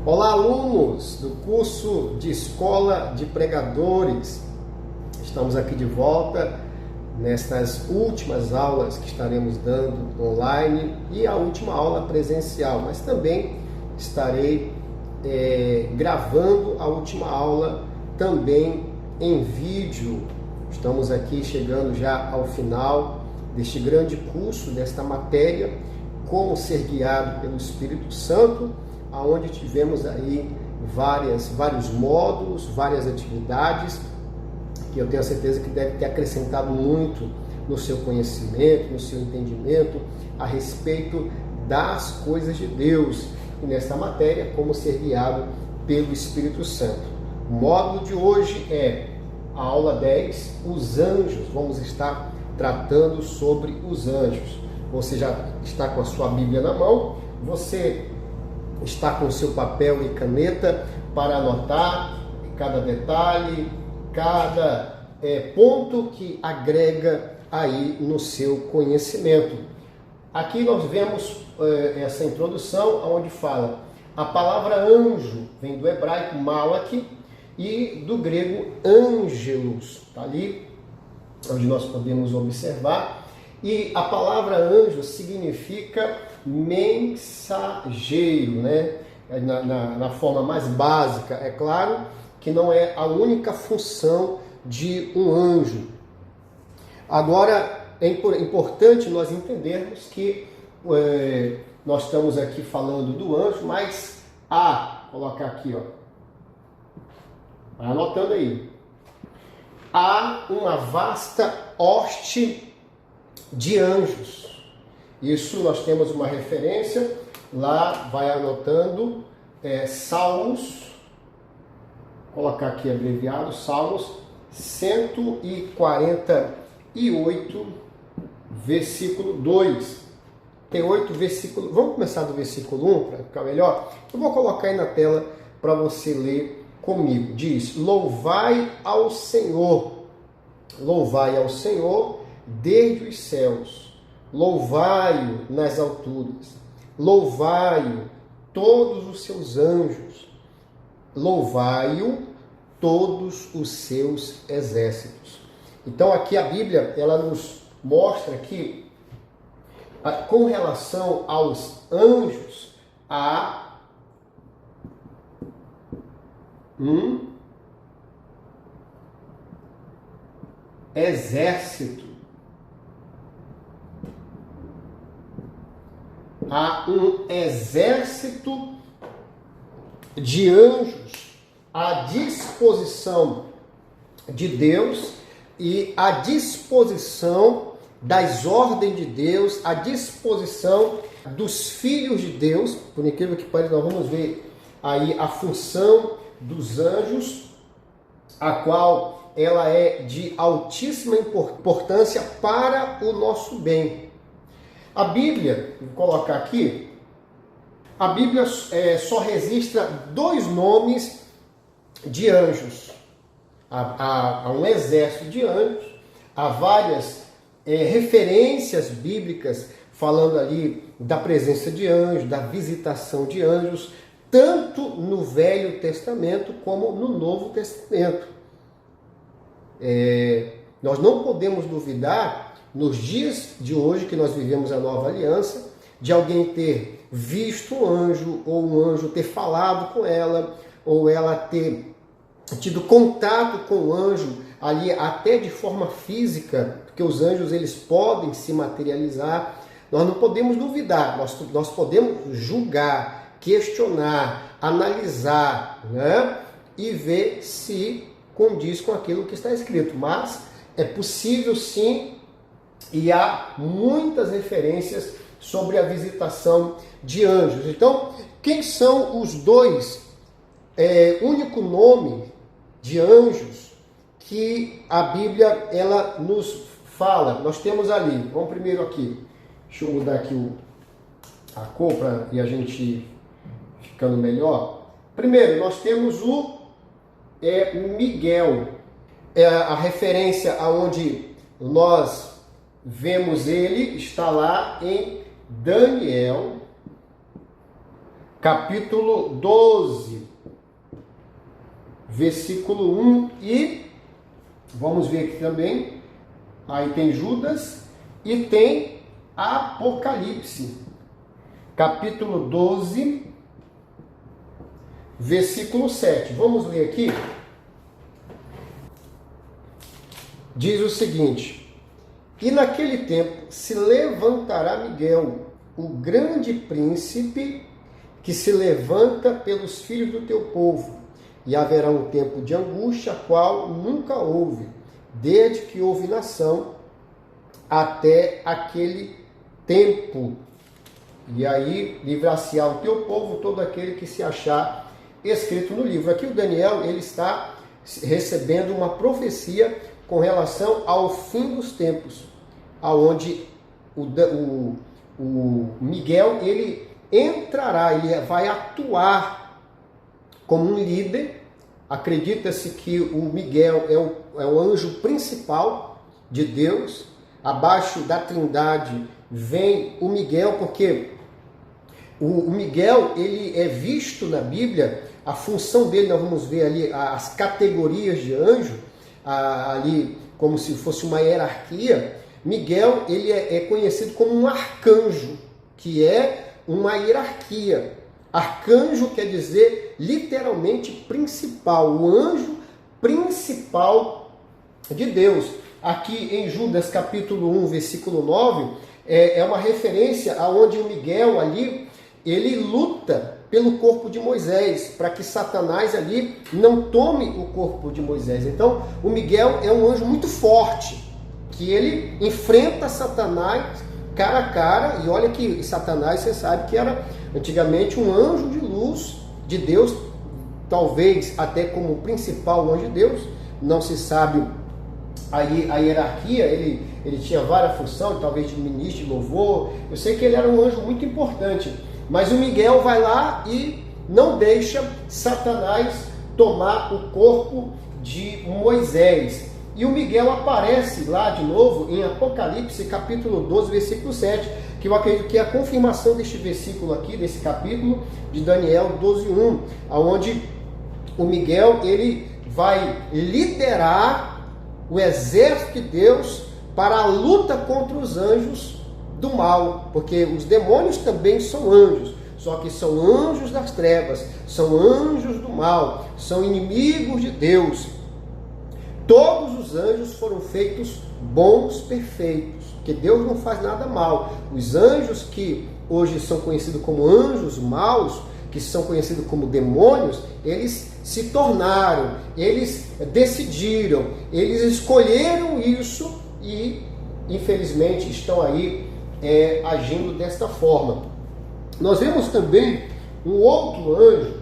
Olá, alunos do curso de Escola de Pregadores. Estamos aqui de volta nestas últimas aulas que estaremos dando online e a última aula presencial, mas também estarei gravando a última aula também em vídeo. Estamos aqui chegando já ao final deste grande curso, desta matéria, como ser guiado pelo Espírito Santo, onde tivemos aí vários módulos, várias atividades, que eu tenho certeza que deve ter acrescentado muito no seu conhecimento, no seu entendimento a respeito das coisas de Deus, e nesta matéria, como ser guiado pelo Espírito Santo. O módulo de hoje é a aula 10, os anjos. Vamos estar tratando sobre os anjos. Você já está com a sua Bíblia na mão, você está com o seu papel e caneta para anotar cada detalhe, cada ponto que agrega aí no seu conhecimento. Aqui nós vemos essa introdução onde fala a palavra anjo, vem do hebraico malak e do grego ângelos, está ali onde nós podemos observar. E a palavra anjo significa mensageiro, né? Na forma mais básica. É claro que não é a única função de um anjo. Agora, é importante nós entendermos que nós estamos aqui falando do anjo, mas colocar aqui, ó, vai anotando aí, há uma vasta hoste de anjos. Isso nós temos uma referência, lá vai anotando, Salmos, colocar aqui abreviado, Salmos 148, versículo 2. Tem 8 versículos, vamos começar do versículo 1 para ficar melhor? Eu vou colocar aí na tela para você ler comigo. Diz: louvai ao Senhor desde os céus, louvai-o nas alturas, louvai-o todos os seus anjos, louvai-o todos os seus exércitos. Então aqui a Bíblia, ela nos mostra que com relação aos anjos, há um exército. Há um exército de anjos à disposição de Deus e à disposição das ordens de Deus, à disposição dos filhos de Deus. Por incrível que pareça, nós vamos ver aí a função dos anjos, a qual ela é de altíssima importância para o nosso bem. A Bíblia, vou colocar aqui, a Bíblia só registra 2 nomes de anjos. Há um exército de anjos, há várias referências bíblicas falando ali da presença de anjos, da visitação de anjos, tanto no Velho Testamento como no Novo Testamento. Nós não podemos duvidar, nos dias de hoje que nós vivemos a nova aliança, de alguém ter visto um anjo, ou um anjo ter falado com ela, ou ela ter tido contato com o anjo ali até de forma física, porque os anjos eles podem se materializar. Nós não podemos duvidar, nós podemos julgar, questionar, analisar, né? E ver se condiz com aquilo que está escrito. Mas é possível sim, e há muitas referências sobre a visitação de anjos. Então, quem são os 2 único nome de anjos que a Bíblia ela nos fala? Nós temos ali, vamos primeiro aqui, deixa eu mudar aqui a cor e a gente ficando melhor. Primeiro, nós temos o Miguel, a referência aonde nós vemos ele, está lá em Daniel capítulo 12, versículo 1 e vamos ver aqui também, aí tem Judas e tem Apocalipse, capítulo 12, versículo 7. Vamos ler aqui. Diz o seguinte: e naquele tempo se levantará Miguel, o grande príncipe, que se levanta pelos filhos do teu povo, e haverá um tempo de angústia, qual nunca houve, desde que houve nação até aquele tempo. E aí livrar-se-á o teu povo todo aquele que se achar escrito no livro. Aqui o Daniel, ele está recebendo uma profecia com relação ao fim dos tempos, aonde o Miguel, ele entrará, ele vai atuar como um líder. Acredita-se que o Miguel é o anjo principal de Deus. Abaixo da Trindade vem o Miguel, porque o Miguel, ele é visto na Bíblia, a função dele, nós vamos ver ali as categorias de anjo, ali como se fosse uma hierarquia. Miguel, ele é conhecido como um arcanjo, que é uma hierarquia. Arcanjo quer dizer literalmente principal, o anjo principal de Deus. Aqui em Judas capítulo 1, versículo 9, é uma referência aonde o Miguel ali, ele luta pelo corpo de Moisés, para que Satanás ali não tome o corpo de Moisés. Então, o Miguel é um anjo muito forte, que ele enfrenta Satanás cara a cara. E olha que Satanás, você sabe que era antigamente um anjo de luz de Deus, talvez até como o principal anjo de Deus, não se sabe aí a hierarquia. Ele tinha várias funções, talvez de ministro de louvor. Eu sei que ele era um anjo muito importante, mas o Miguel vai lá e não deixa Satanás tomar o corpo de Moisés. E o Miguel aparece lá de novo em Apocalipse capítulo 12, versículo 7, que eu acredito que é a confirmação deste versículo aqui, desse capítulo de Daniel 12:1, onde o Miguel, ele vai liderar o exército de Deus para a luta contra os anjos do mal, porque os demônios também são anjos, só que são anjos das trevas, são anjos do mal, são inimigos de Deus. Todos os anjos foram feitos bons, perfeitos, porque Deus não faz nada mal. Os anjos que hoje são conhecidos como anjos maus, que são conhecidos como demônios, eles se tornaram, eles decidiram, eles escolheram isso e infelizmente estão aí agindo desta forma. Nós vemos também um outro anjo,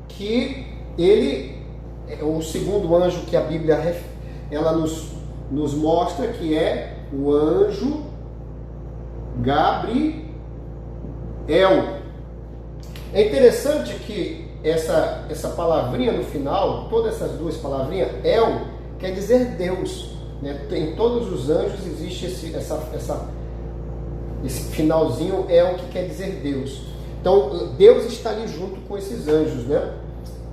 que ele é o segundo anjo que a Bíblia ela nos mostra, que é o anjo Gabriel. É interessante que essa palavrinha no final, todas essas duas palavrinhas, El, quer dizer Deus, né? Em todos os anjos existe esse finalzinho, é o que quer dizer Deus. Então Deus está ali junto com esses anjos, né?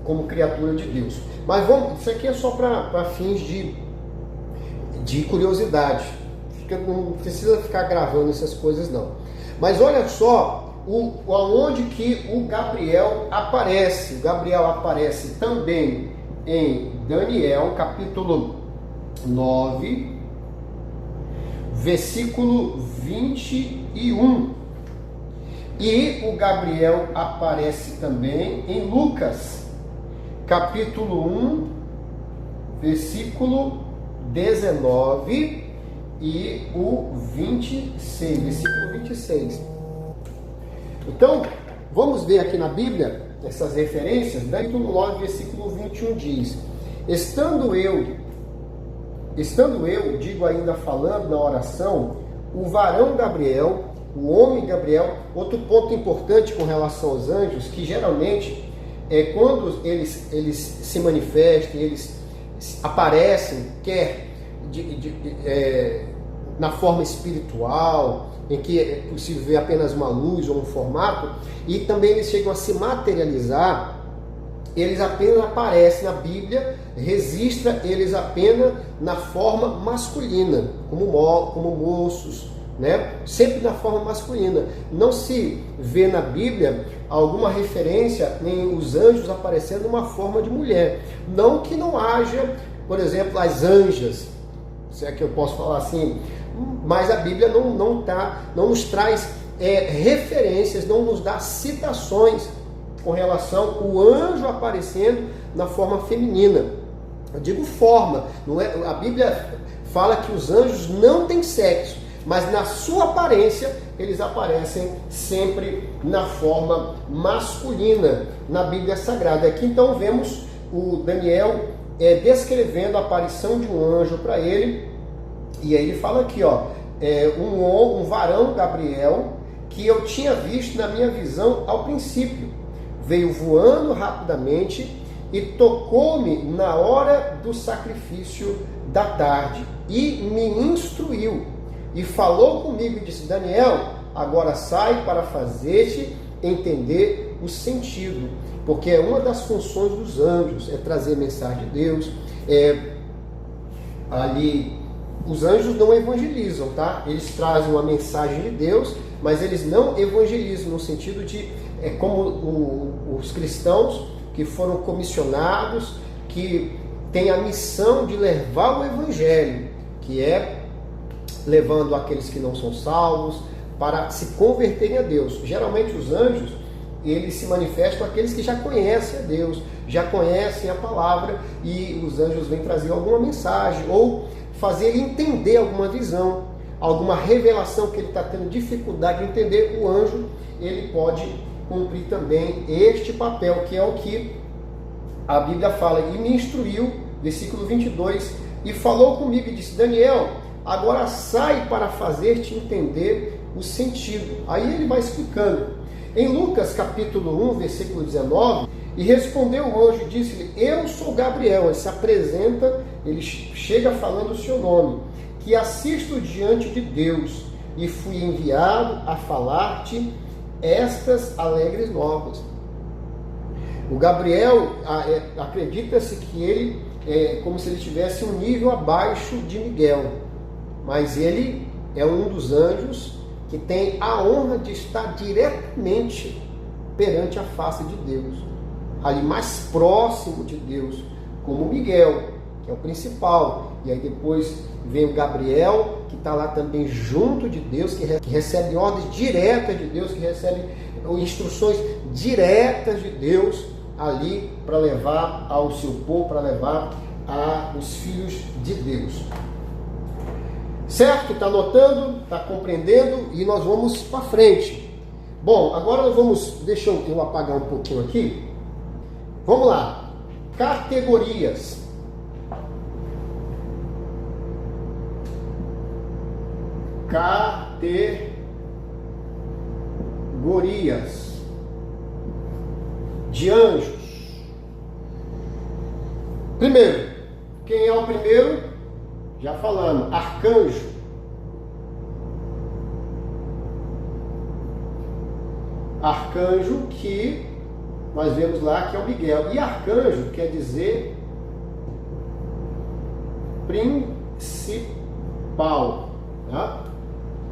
Como criatura de Deus. Mas isso aqui é só para fins de curiosidade. Não precisa ficar gravando essas coisas não. Mas olha só aonde que o Gabriel aparece. O Gabriel aparece também em Daniel capítulo 9, versículo 21. E o Gabriel aparece também em Lucas capítulo 1, versículo 19 e o 26, versículo 26. Então, vamos ver aqui na Bíblia essas referências. Capítulo 9, versículo 21 diz: Estando eu, digo ainda falando na oração, o varão Gabriel, o homem Gabriel. Outro ponto importante com relação aos anjos, que geralmente quando eles se manifestam, eles aparecem, quer na forma espiritual, em que é possível ver apenas uma luz ou um formato, e também eles chegam a se materializar, eles apenas aparecem na Bíblia, registra eles apenas na forma masculina, como moços, né? Sempre na forma masculina. Não se vê na Bíblia alguma referência em os anjos aparecendo numa forma de mulher. Não que não haja, por exemplo, as anjas, se é que eu posso falar assim, mas a Bíblia não nos traz referências, não nos dá citações com relação ao anjo aparecendo na forma feminina. Eu digo forma, não é? A Bíblia fala que os anjos não têm sexo, mas na sua aparência eles aparecem sempre na forma masculina na Bíblia Sagrada. Aqui então vemos o Daniel descrevendo a aparição de um anjo para ele, e aí ele fala aqui, um varão, Gabriel, que eu tinha visto na minha visão ao princípio, veio voando rapidamente e tocou-me na hora do sacrifício da tarde e me instruiu e falou comigo e disse: Daniel, agora sai para fazer-te entender o sentido, porque é uma das funções dos anjos, é trazer mensagem de Deus. Ali os anjos não evangelizam, tá? Eles trazem uma mensagem de Deus, mas eles não evangelizam no sentido de como os cristãos que foram comissionados, que têm a missão de levar o evangelho, que é levando aqueles que não são salvos para se converterem a Deus. Geralmente os anjos, eles se manifestam aqueles que já conhecem a Deus, já conhecem a palavra, e os anjos vêm trazer alguma mensagem ou fazer ele entender alguma visão, alguma revelação que ele está tendo dificuldade de entender. O anjo, ele pode cumprir também este papel, que é o que a Bíblia fala. E me instruiu, versículo 22, e falou comigo e disse: Daniel, agora sai para fazer-te entender o sentido. Aí ele vai explicando. Em Lucas capítulo 1, versículo 19, e respondeu o anjo e disse-lhe: eu sou Gabriel. Ele se apresenta, ele chega falando o seu nome, que assisto diante de Deus, e fui enviado a falar-te estas alegres novas. O Gabriel, acredita-se que ele é como se ele tivesse um nível abaixo de Miguel, mas ele é um dos anjos que tem a honra de estar diretamente perante a face de Deus, ali mais próximo de Deus, como Miguel, que é o principal. E aí depois vem o Gabriel, que está lá também junto de Deus, que recebe ordens diretas de Deus, que recebe instruções diretas de Deus ali para levar ao seu povo, para levar aos filhos de Deus. Certo? Está anotando? Está compreendendo? E nós vamos para frente. Bom, agora nós vamos... Deixa eu apagar um pouquinho aqui. Vamos lá. Categorias. Categorias de anjos. Primeiro, quem é o primeiro? Já falamos, arcanjo. Arcanjo, que nós vemos lá que é o Miguel. E arcanjo quer dizer principal, tá?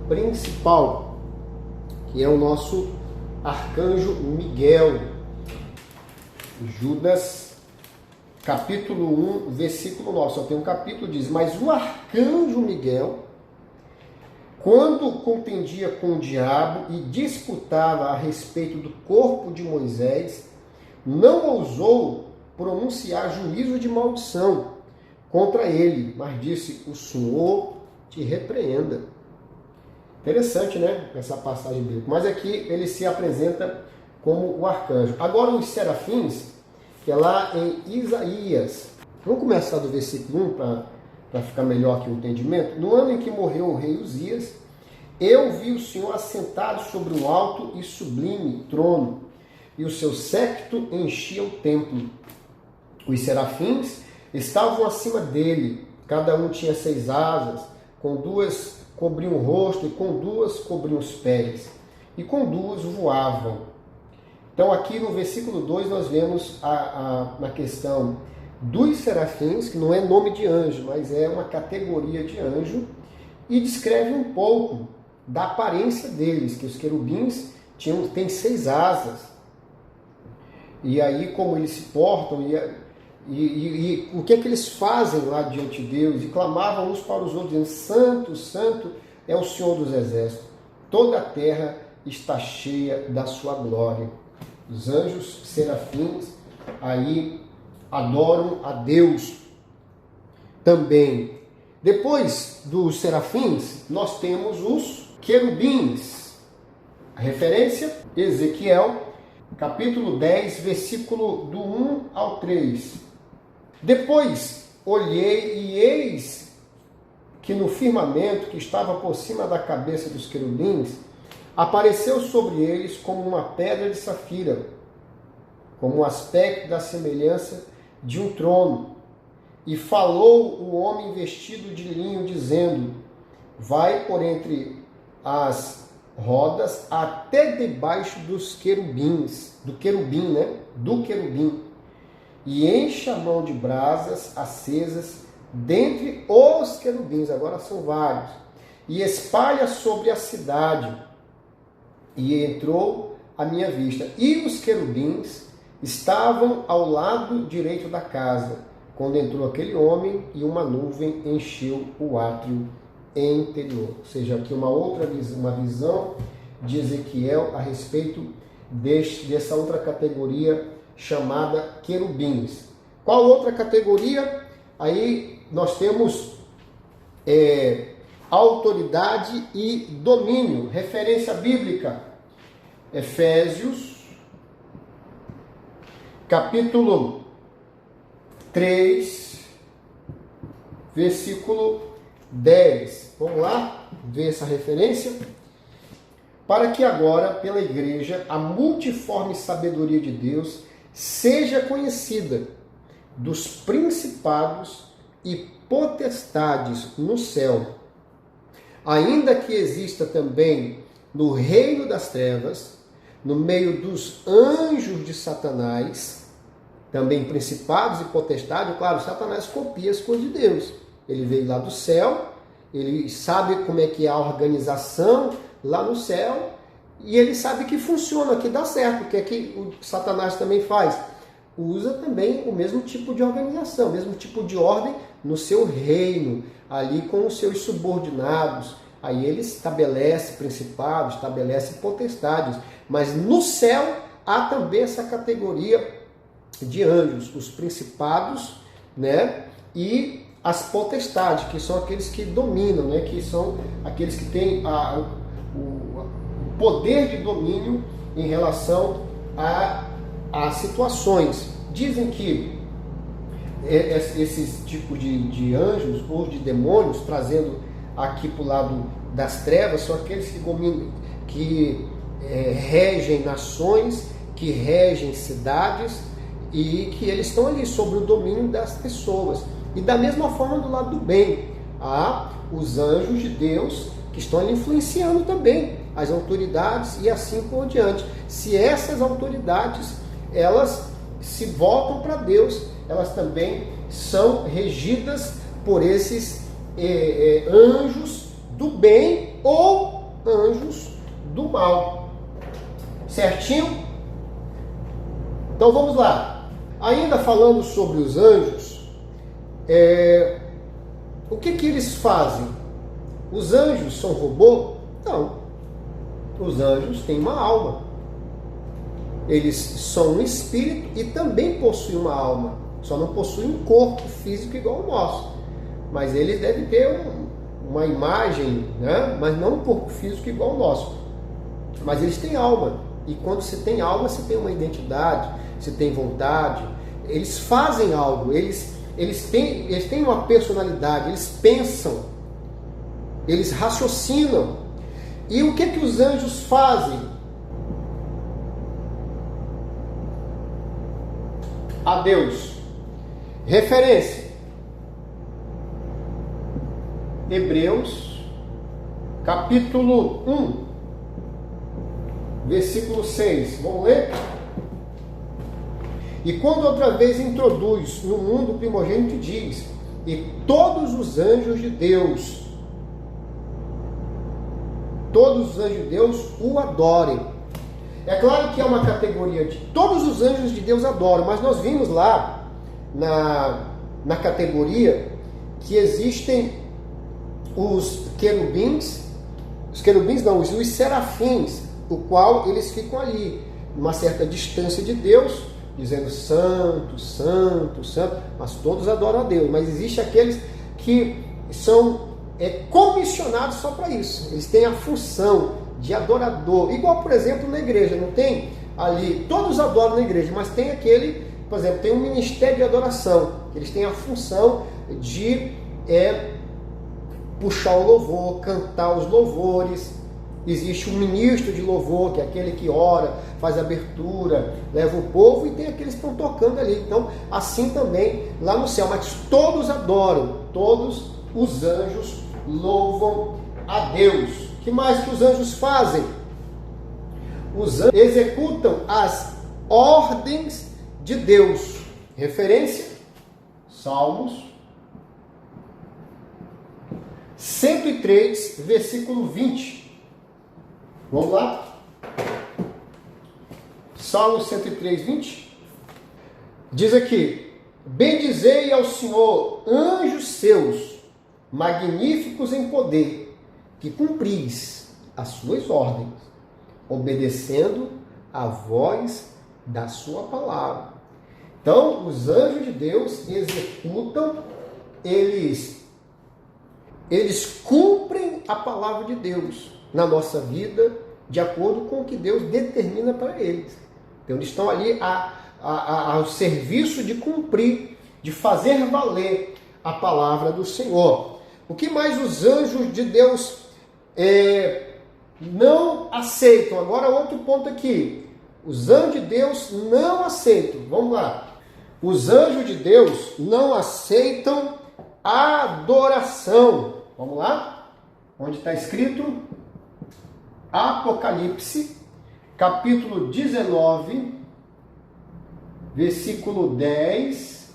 Principal, que é o nosso arcanjo Miguel. Judas capítulo 1, versículo 9, só tem um capítulo, diz: mas o arcanjo Miguel, quando contendia com o diabo e disputava a respeito do corpo de Moisés, não ousou pronunciar juízo de maldição contra ele, mas disse: o Senhor te repreenda. Interessante, né? Essa passagem bíblica. Mas aqui ele se apresenta como o arcanjo. Agora os serafins, que é lá em Isaías. Vamos começar do versículo 1 para ficar melhor aqui o entendimento. No ano em que morreu o rei Uzias, eu vi o Senhor assentado sobre um alto e sublime trono, e o seu séquito enchia o templo. Os serafins estavam acima dele, cada um tinha 6 asas, com cobriam o rosto, e com 2 cobriam os pés, e com 2 voavam. Então aqui no versículo 2 nós vemos na questão dos serafins, que não é nome de anjo, mas é uma categoria de anjo, e descreve um pouco da aparência deles, que os querubins têm 6 asas. E aí como eles se portam, e o que é que eles fazem lá diante de Deus, e clamavam uns para os outros, dizendo: Santo, Santo é o Senhor dos Exércitos, toda a terra está cheia da sua glória. Os anjos serafins aí adoram a Deus também. Depois dos serafins, nós temos os querubins. A referência, Ezequiel, capítulo 10, versículo do 1 ao 3. Depois olhei e eis que no firmamento que estava por cima da cabeça dos querubins, apareceu sobre eles como uma pedra de safira, como o aspecto da semelhança de um trono. E falou o homem vestido de linho, dizendo: vai por entre as rodas até debaixo dos querubins, do querubim, e enche a mão de brasas acesas dentre os querubins, agora são vários, e espalha sobre a cidade. E entrou à minha vista, e os querubins estavam ao lado direito da casa, quando entrou aquele homem, e uma nuvem encheu o átrio interior. Ou seja, aqui uma visão de Ezequiel a respeito dessa outra categoria chamada querubins. Qual outra categoria? Aí nós temos autoridade e domínio. Referência bíblica, Efésios, capítulo 3, versículo 10. Vamos lá ver essa referência? Para que agora, pela igreja, a multiforme sabedoria de Deus seja conhecida dos principados e potestades no céu, ainda que exista também no reino das trevas, no meio dos anjos de Satanás, também principados e potestades. Claro, Satanás copia as coisas de Deus. Ele veio lá do céu, ele sabe como é que é a organização lá no céu, e ele sabe que funciona, que dá certo. O que é que o Satanás também faz? Usa também o mesmo tipo de organização, o mesmo tipo de ordem no seu reino, ali com os seus subordinados. Aí ele estabelece principados, estabelece potestades. Mas no céu há também essa categoria de anjos, os principados, né? E as potestades, que são aqueles que dominam, né? Que são aqueles que têm o poder de domínio em relação a situações. Dizem que esses tipos de anjos ou de demônios, trazendo aqui para o lado das trevas, são aqueles que dominam, que regem nações, que regem cidades, e que eles estão ali sobre o domínio das pessoas. E da mesma forma do lado do bem, há os anjos de Deus que estão ali influenciando também as autoridades e assim por diante. Se essas autoridades elas se voltam para Deus, elas também são regidas por esses anjos do bem ou anjos do mal. Certinho? Então vamos lá. Ainda falando sobre os anjos, o que eles fazem? Os anjos são robô? Não. Os anjos têm uma alma. Eles são um espírito e também possuem uma alma. Só não possuem um corpo físico igual ao nosso. Mas eles devem ter uma imagem, né? Mas não um corpo físico igual ao nosso. Mas eles têm alma. E quando você tem alma, você tem uma identidade, você tem vontade. Eles fazem algo, eles têm uma personalidade, eles pensam, eles raciocinam. E o que os anjos fazem? A Deus. Referência. Hebreus, capítulo 1, versículo 6. Vamos ler? E quando outra vez introduz no mundo o primogênito, diz: e todos os anjos de Deus o adorem. É claro que é uma categoria de todos os anjos de Deus adoram, mas nós vimos lá na categoria que existem os querubins, os serafins, o qual eles ficam ali, numa certa distância de Deus, dizendo santo, santo, santo, mas todos adoram a Deus. Mas existe aqueles que são comissionados só para isso. Eles têm a função de adorador, igual, por exemplo, na igreja, não tem ali, todos adoram na igreja, mas tem aquele, por exemplo, tem um ministério de adoração, que eles têm a função de puxar o louvor, cantar os louvores. Existe um ministro de louvor, que é aquele que ora, faz abertura, leva o povo, e tem aqueles que estão tocando ali. Então, assim também lá no céu, mas todos adoram, todos os anjos louvam a Deus. O que mais que os anjos fazem? Os anjos executam as ordens de Deus. Referência, Salmos 103, versículo 20. Vamos lá? Salmo 103, 20. Diz aqui: bendizei ao Senhor, anjos seus, magníficos em poder, que cumpris as suas ordens, obedecendo a voz da sua palavra. Então, os anjos de Deus executam, eles cumprem a palavra de Deus na nossa vida, de acordo com o que Deus determina para eles. Então, eles estão ali ao serviço de cumprir, de fazer valer a palavra do Senhor. O que mais os anjos de Deus não aceitam? Agora, outro ponto aqui. Os anjos de Deus não aceitam. Vamos lá. Os anjos de Deus não aceitam adoração. Vamos lá? Onde está escrito? Apocalipse, capítulo 19, versículo 10,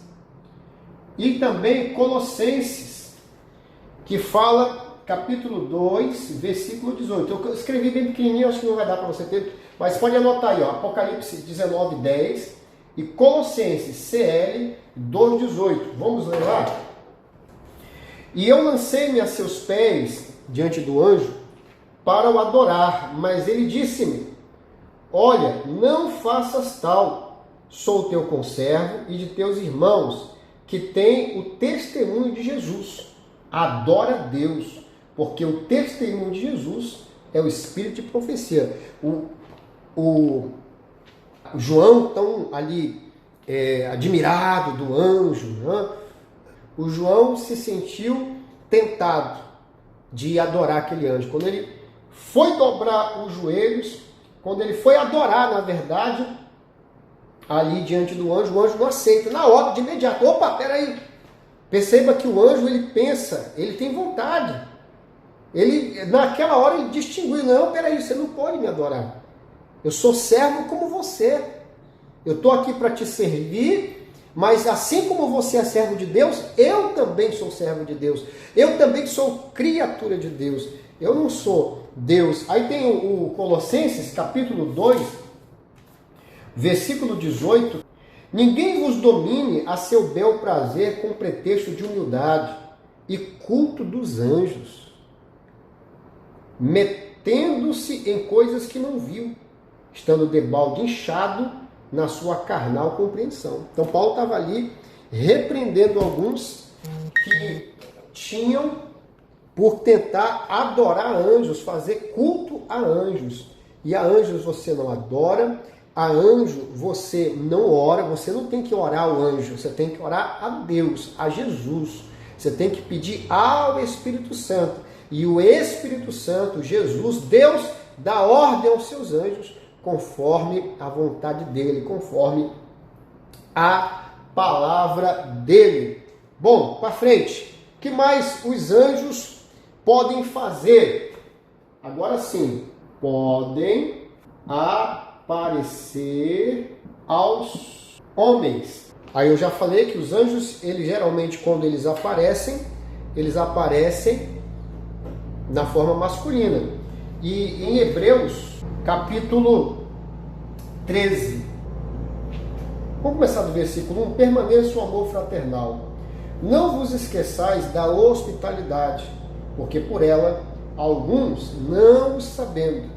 e também Colossenses, que fala, capítulo 2, versículo 18. Eu escrevi bem pequenininho, acho que não vai dar para você ter, mas pode anotar aí, ó, Apocalipse 19, 10 e Colossenses, CL 2, 18. Vamos ler lá? E eu lancei-me a seus pés diante do anjo para o adorar, mas ele disse-me: olha, não faças tal, sou teu conservo e de teus irmãos, que têm o testemunho de Jesus. Adora a Deus, porque o testemunho de Jesus é o espírito de profecia. O João, tão ali admirado do anjo, né? O João se sentiu tentado de adorar aquele anjo. Quando ele foi dobrar os joelhos, quando ele foi adorar, na verdade, ali diante do anjo, o anjo não aceita. Na hora, de imediato, opa, peraí. Perceba que o anjo, ele pensa, ele tem vontade. Ele, naquela hora, ele distinguiu: não, peraí, você não pode me adorar. Eu sou servo como você. Eu estou aqui para te servir, mas assim como você é servo de Deus, eu também sou servo de Deus. Eu também sou criatura de Deus. Eu não sou Deus. Aí tem o Colossenses, capítulo 2, versículo 18. Ninguém vos domine a seu bel prazer com pretexto de humildade e culto dos anjos, metendo-se em coisas que não viu, estando debalde inchado na sua carnal compreensão. Então Paulo estava ali repreendendo alguns que tinham por tentar adorar anjos, fazer culto a anjos. E a anjos você não adora, a anjo você não ora, você não tem que orar ao anjo, você tem que orar a Deus, a Jesus. Você tem que pedir ao Espírito Santo. E o Espírito Santo, Jesus, Deus, dá ordem aos seus anjos, conforme a vontade dele, conforme a palavra dele. Bom, para frente. O que mais os anjos podem fazer? Agora sim, podem aparecer aos homens. Aí eu já falei que os anjos, eles geralmente quando eles aparecem na forma masculina. E em Hebreus, capítulo 13, vamos começar do versículo 1. Permaneça o amor fraternal. Não vos esqueçais da hospitalidade, porque por ela alguns, não sabendo,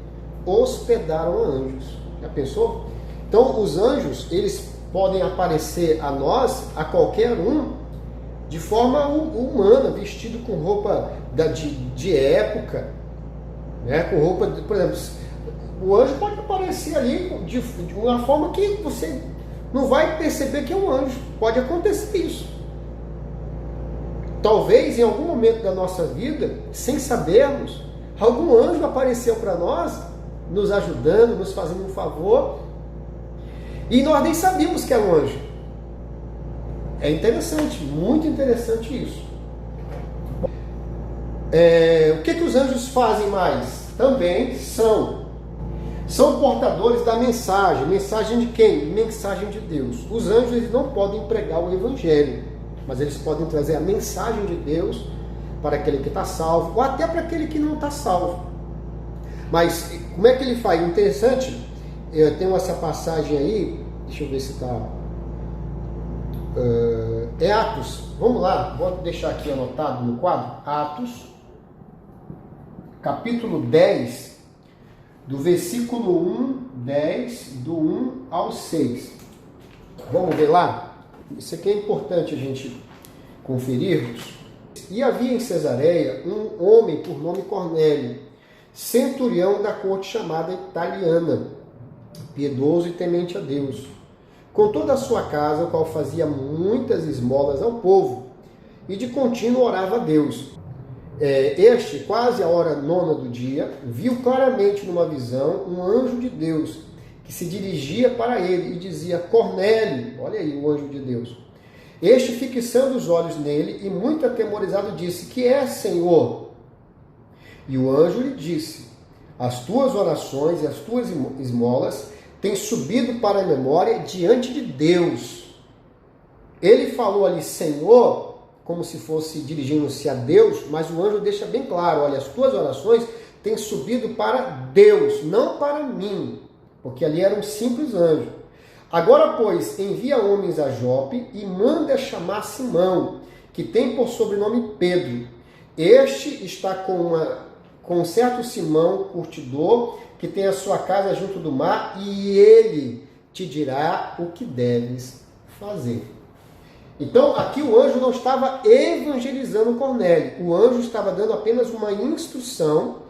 hospedaram anjos. Já pensou? Então os anjos, eles podem aparecer a nós, a qualquer um, de forma humana, vestido com roupa de época, né? Com roupa, por exemplo, o anjo pode aparecer ali de uma forma que você não vai perceber que é um anjo. Pode acontecer isso. Talvez em algum momento da nossa vida, sem sabermos, algum anjo apareceu para nós, nos ajudando, nos fazendo um favor, e nós nem sabíamos que era um anjo. É interessante, muito interessante isso. O que os anjos fazem mais? Também são portadores da mensagem. Mensagem de quem? Mensagem de Deus. Os anjos, eles não podem pregar o evangelho, mas eles podem trazer a mensagem de Deus para aquele que está salvo, ou até para aquele que não está salvo. Mas como é que ele faz? Interessante, eu tenho essa passagem aí, deixa eu ver se está... é Atos, vamos lá, vou deixar aqui anotado no quadro, Atos, capítulo 10, do versículo 10, do 1 ao 6. Vamos ver lá? Isso aqui é importante a gente conferirmos. E havia em Cesareia um homem por nome Cornélio, centurião da corte chamada Italiana, piedoso e temente a Deus, com toda a sua casa, o qual fazia muitas esmolas ao povo, e de contínuo orava a Deus. Este, quase a hora 9 do dia, viu claramente numa visão um anjo de Deus, que se dirigia para ele e dizia: Cornélio, olha aí o anjo de Deus. Este, fixando os olhos nele e muito atemorizado, disse: Que é, Senhor? E o anjo lhe disse: As tuas orações e as tuas esmolas têm subido para a memória diante de Deus. Ele falou ali Senhor, como se fosse dirigindo-se a Deus, mas o anjo deixa bem claro: olha, as tuas orações têm subido para Deus, não para mim, porque ali era um simples anjo. Agora, pois, envia homens a Jope e manda chamar Simão, que tem por sobrenome Pedro. Este está com um certo Simão, curtidor, que tem a sua casa junto do mar, e ele te dirá o que deves fazer. Então, aqui o anjo não estava evangelizando Cornélio. O anjo estava dando apenas uma instrução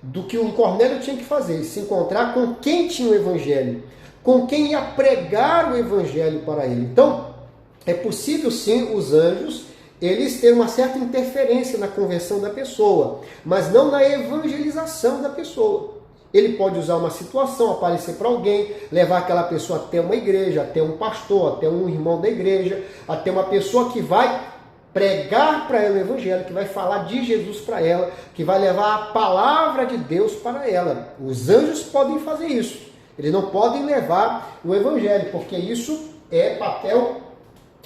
do que o Cornélio tinha que fazer, se encontrar com quem tinha o evangelho, com quem ia pregar o evangelho para ele. Então, é possível sim os anjos, eles terem uma certa interferência na conversão da pessoa, mas não na evangelização da pessoa. Ele pode usar uma situação, aparecer para alguém, levar aquela pessoa até uma igreja, até um pastor, até um irmão da igreja, até uma pessoa que vai pregar para ela o evangelho, que vai falar de Jesus para ela, que vai levar a palavra de Deus para ela. Os anjos podem fazer isso. Eles não podem levar o evangelho, porque isso é papel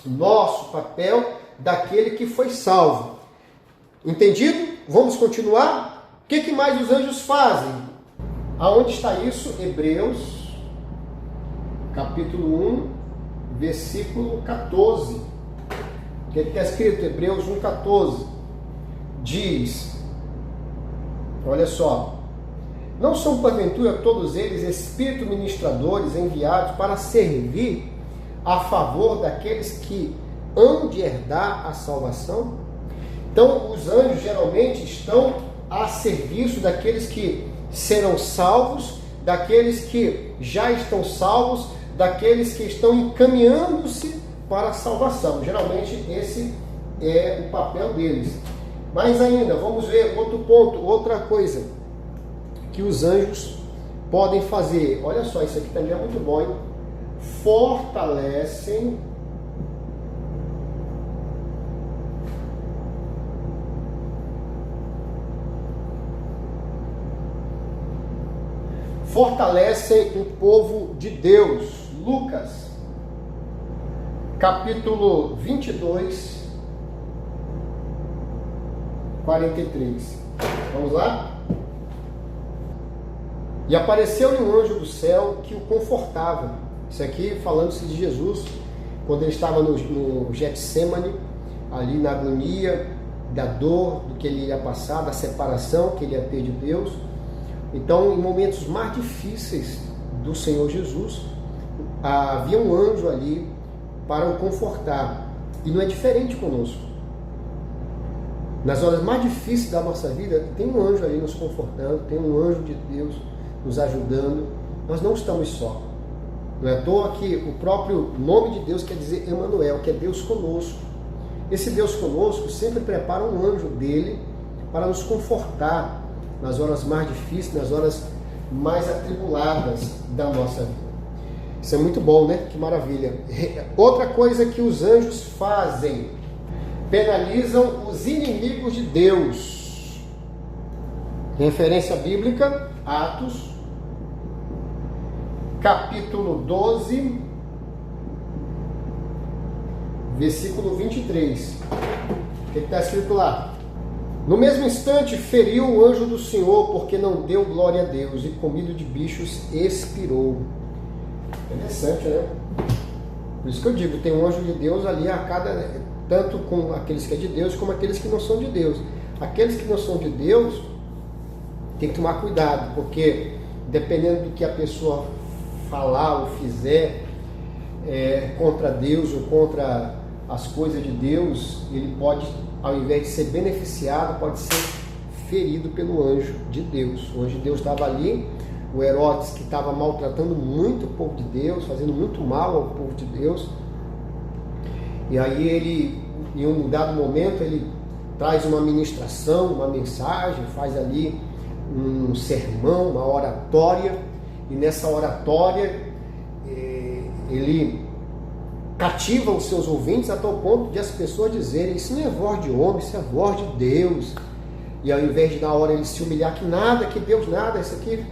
nosso, papel daquele que foi salvo. Entendido? Vamos continuar? O que mais os anjos fazem? Aonde está isso? Hebreus, capítulo 1, versículo 14. O que está escrito? Hebreus 1,14. Diz, olha só: não são porventura todos eles espíritos ministradores enviados para servir a favor daqueles que hão de herdar a salvação? Então, os anjos geralmente estão a serviço daqueles que serão salvos, daqueles que já estão salvos, daqueles que estão encaminhando-se para a salvação. Geralmente esse é o papel deles. Mas ainda, vamos ver outro ponto, outra coisa que os anjos podem fazer. Olha só, isso aqui também é muito bom, hein? Fortalecem fortalecem o povo de Deus. Lucas, capítulo 22, 43. Vamos lá? E apareceu-lhe um anjo do céu que o confortava. Isso aqui falando-se de Jesus, quando ele estava no Getsêmani, ali na agonia da dor, do que ele ia passar, da separação que ele ia ter de Deus. Então, em momentos mais difíceis do Senhor Jesus, havia um anjo ali para o confortar. E não é diferente conosco. Nas horas mais difíceis da nossa vida, tem um anjo ali nos confortando, tem um anjo de Deus nos ajudando. Nós não estamos só. Não é à toa que o próprio nome de Deus quer dizer Emanuel, que é Deus conosco. Esse Deus conosco sempre prepara um anjo dele para nos confortar nas horas mais difíceis, nas horas mais atribuladas da nossa vida. Isso é muito bom, né? Que maravilha. Outra coisa que os anjos fazem: penalizam os inimigos de Deus. Referência bíblica, Atos, capítulo 12, versículo 23. O que está escrito lá? No mesmo instante feriu o anjo do Senhor, porque não deu glória a Deus, e comido de bichos expirou. Interessante, né? Por isso que eu digo, tem um anjo de Deus ali a cada, tanto com aqueles que é de Deus, como aqueles que não são de Deus. Aqueles que não são de Deus tem que tomar cuidado, porque dependendo do que a pessoa falar ou fizer contra Deus ou contra as coisas de Deus, ele pode, ao invés de ser beneficiado, pode ser ferido pelo anjo de Deus. O anjo de Deus estava ali, o Herodes, que estava maltratando muito o povo de Deus, fazendo muito mal ao povo de Deus. E aí ele, em um dado momento, ele traz uma ministração, uma mensagem, faz ali um sermão, uma oratória, e nessa oratória ele cativa os seus ouvintes a tal ponto de as pessoas dizerem: isso não é voz de homem, isso é voz de Deus. E ao invés de na hora ele se humilhar, que nada, que Deus nada, isso aqui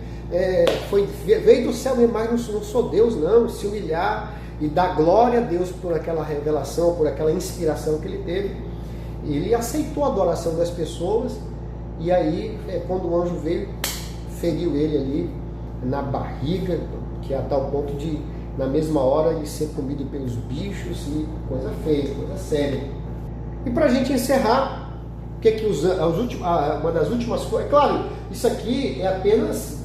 veio do céu, mas não sou Deus não, se humilhar e dar glória a Deus por aquela revelação, por aquela inspiração que ele teve. Ele aceitou a adoração das pessoas, e aí quando o anjo veio, feriu ele ali na barriga, que é a tal ponto de, na mesma hora, ele ser comido pelos bichos, e coisa feia, coisa séria. E para a gente encerrar, uma das últimas coisas, claro, isso aqui é apenas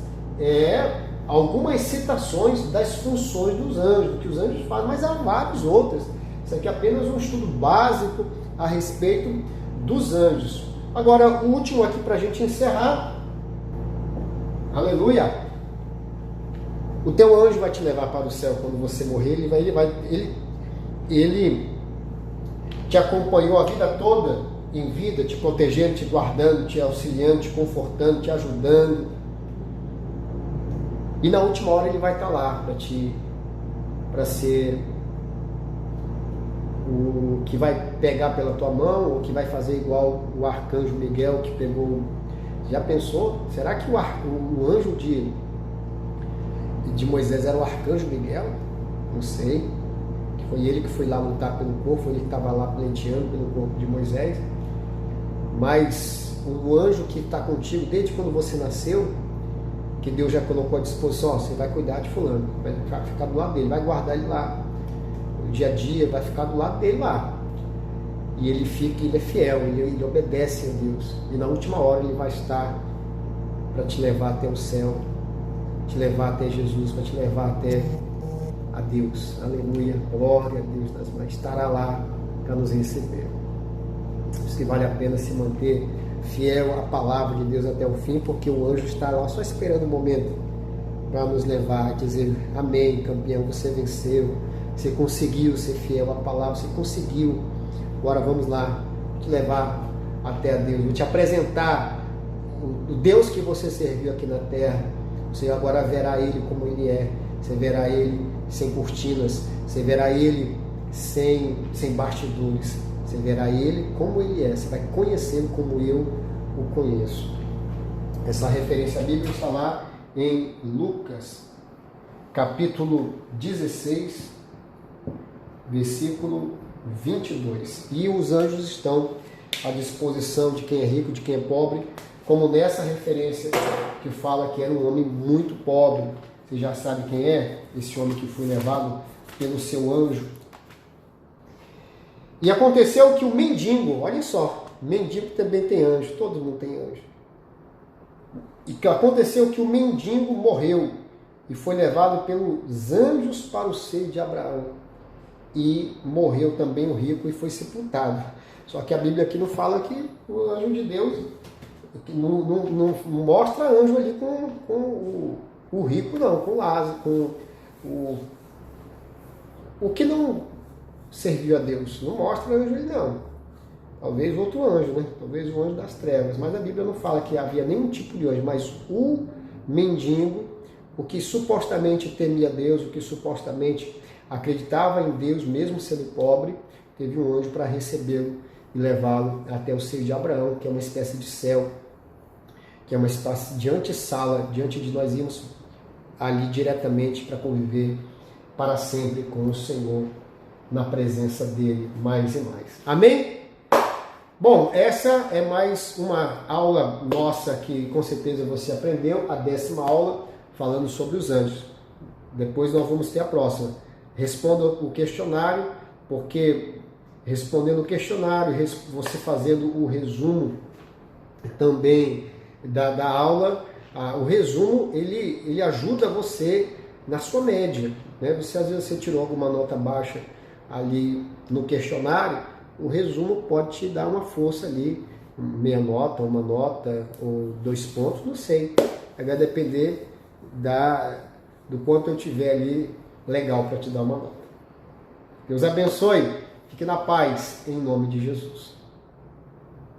algumas citações das funções dos anjos, que os anjos fazem, mas há várias outras. Isso aqui é apenas um estudo básico a respeito dos anjos. Agora, o último aqui para a gente encerrar. Aleluia! O teu anjo vai te levar para o céu quando você morrer. Ele te acompanhou a vida toda em vida, te protegendo, te guardando, te auxiliando, te confortando, te ajudando. E na última hora ele vai estar lá para ser o que vai pegar pela tua mão, ou que vai fazer igual o arcanjo Miguel que pegou. Já pensou? Será que o anjo de Moisés era o arcanjo Miguel? Não sei. Foi ele que foi lá lutar pelo corpo, foi ele que estava lá pleiteando pelo corpo de Moisés. Mas o anjo que está contigo desde quando você nasceu, que Deus já colocou à disposição, você vai cuidar de fulano, vai ficar do lado dele, vai guardar ele lá. No dia a dia vai ficar do lado dele lá. E ele é fiel, ele obedece a Deus. E na última hora ele vai estar para te levar até o céu, te levar até Jesus, para te levar até a Deus. Aleluia, glória a Deus das mães. Estará lá para nos receber. Por isso que vale a pena se manter fiel à palavra de Deus até o fim, porque o anjo está lá só esperando o momento para nos levar a dizer: amém, campeão, você venceu, você conseguiu ser fiel à palavra, você conseguiu. Agora vamos lá te levar até a Deus, vou te apresentar o Deus que você serviu aqui na terra. Você agora verá Ele como Ele é. Você verá Ele sem cortinas, você verá Ele sem bastidores, você verá Ele como Ele é. Você vai conhecê-lo como eu o conheço. Essa referência bíblica está lá em Lucas, capítulo 16, versículo 22. E os anjos estão à disposição de quem é rico, de quem é pobre, como nessa referência que fala que era um homem muito pobre. Você já sabe quem é esse homem que foi levado pelo seu anjo. E aconteceu que o mendigo, olha só, mendigo também tem anjo, todo mundo tem anjo. E que aconteceu que o mendigo morreu e foi levado pelos anjos para o seio de Abraão. E morreu também o rico e foi sepultado. Só que a Bíblia aqui não fala que o anjo de Deus, não mostra anjo ali com o rico, não, com Lázaro, com o que não serviu a Deus. Não mostra anjo ali, não. Talvez outro anjo, né? Talvez o anjo das trevas. Mas a Bíblia não fala que havia nenhum tipo de anjo. Mas o mendigo, o que supostamente temia Deus, o que supostamente acreditava em Deus, mesmo sendo pobre, teve um anjo para recebê-lo e levá-lo até o seio de Abraão, que é uma espécie de céu, que é uma espécie de antessala, diante de nós irmos ali diretamente para conviver para sempre com o Senhor, na presença dele, mais e mais. Amém? Bom, essa é mais uma aula nossa que com certeza você aprendeu, a 10ª aula, falando sobre os anjos. Depois nós vamos ter a próxima. Responda o questionário, porque respondendo o questionário, você fazendo o resumo também da aula, o resumo ele ajuda você na sua média, né? Você às vezes você tirou alguma nota baixa ali no questionário, o resumo pode te dar uma força ali, meia nota, uma nota ou 2 pontos, não sei. Vai depender do quanto eu tiver ali legal para te dar uma nota. Deus abençoe, fique na paz, em nome de Jesus.